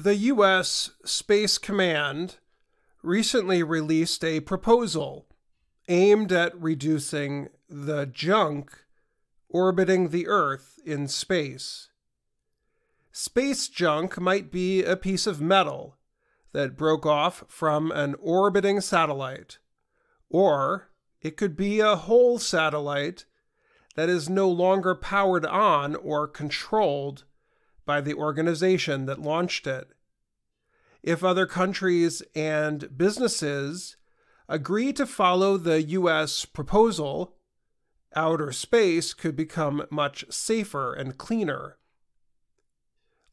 The U.S. Space Command recently released a proposal aimed at reducing the junk orbiting the Earth in space. Space junk might be a piece of metal that broke off from an orbiting satellite, or it could be a whole satellite that is no longer powered on or controlled by the organization that launched it. If other countries and businesses agree to follow the U.S. proposal, outer space could become much safer and cleaner.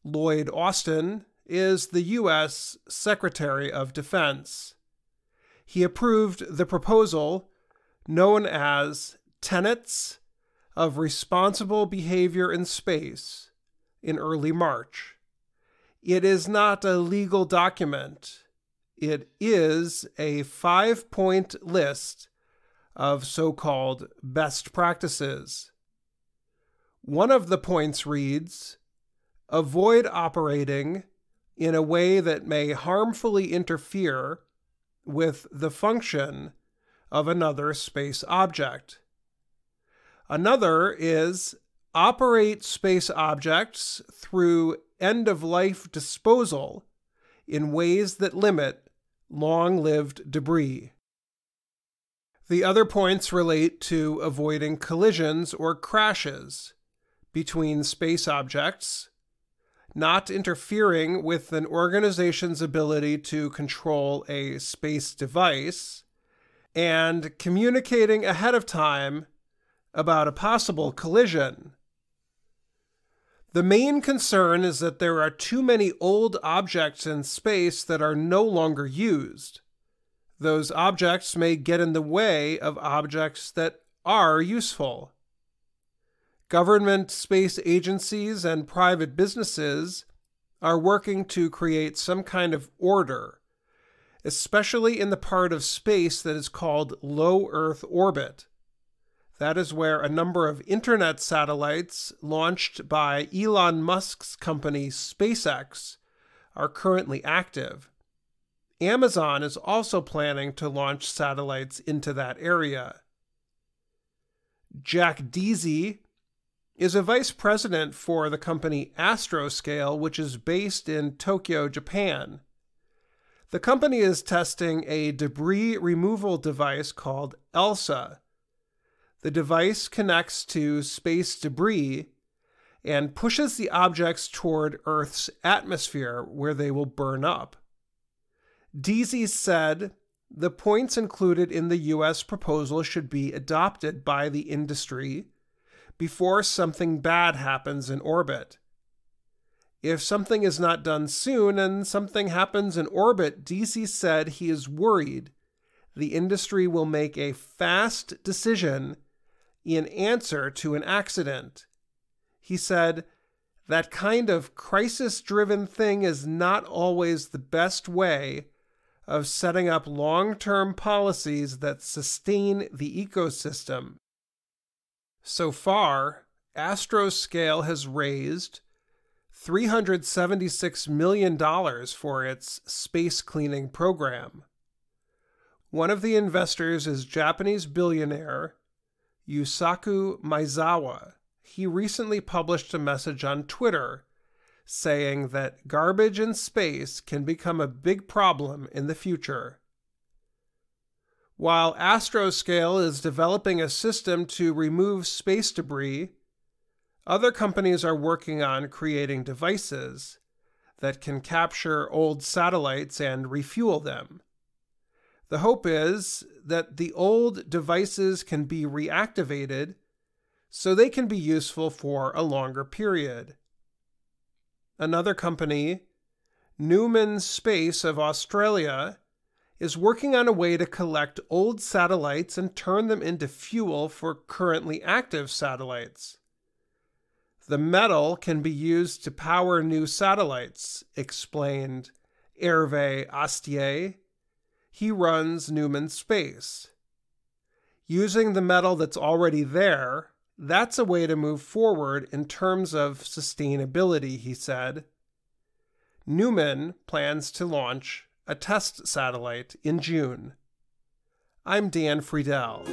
Lloyd Austin is the U.S. Secretary of Defense. He approved the proposal known as Tenets of Responsible Behavior in Space in early March. It is not a legal document. It is a 5-point list of so-called best practices. One of the points reads, "Avoid operating in a way that may harmfully interfere with the function of another space object." Another is, "Operate space objects through end-of-life disposal in ways that limit long-lived debris." The other points relate to avoiding collisions or crashes between space objects, not interfering with an organization's ability to control a space device, and communicating ahead of time about a possible collision. The main concern is that there are too many old objects in space that are no longer used. Those objects may get in the way of objects that are useful. Government space agencies and private businesses are working to create some kind of order, especially in the part of space that is called low Earth orbit. That is where a number of internet satellites launched by Elon Musk's company SpaceX are currently active. Amazon is also planning to launch satellites into that area. Jack Deasy is a vice president for the company Astroscale, which is based in Tokyo, Japan. The company is testing a debris removal device called ELSA. The device connects to space debris and pushes the objects toward Earth's atmosphere, where they will burn up. Deasy said the points included in the U.S. proposal should be adopted by the industry before something bad happens in orbit. If something is not done soon and something happens in orbit, Deasy said he is worried the industry will make a fast decision in answer to an accident. He said, "That kind of crisis-driven thing is not always the best way of setting up long-term policies that sustain the ecosystem." So far, Astroscale has raised $376 million for its space cleaning program. One of the investors is Japanese billionaire Yusaku Maezawa. He recently published a message on Twitter saying that garbage in space can become a big problem in the future. While Astroscale is developing a system to remove space debris, other companies are working on creating devices that can capture old satellites and refuel them. The hope is that the old devices can be reactivated so they can be useful for a longer period. Another company, Newman Space of Australia, is working on a way to collect old satellites and turn them into fuel for currently active satellites. The metal can be used to power new satellites, explained Hervé Astier. He runs Newman Space. Using the metal that's already there, that's a way to move forward in terms of sustainability, he said. Newman plans to launch a test satellite in June. I'm Dan Friedel.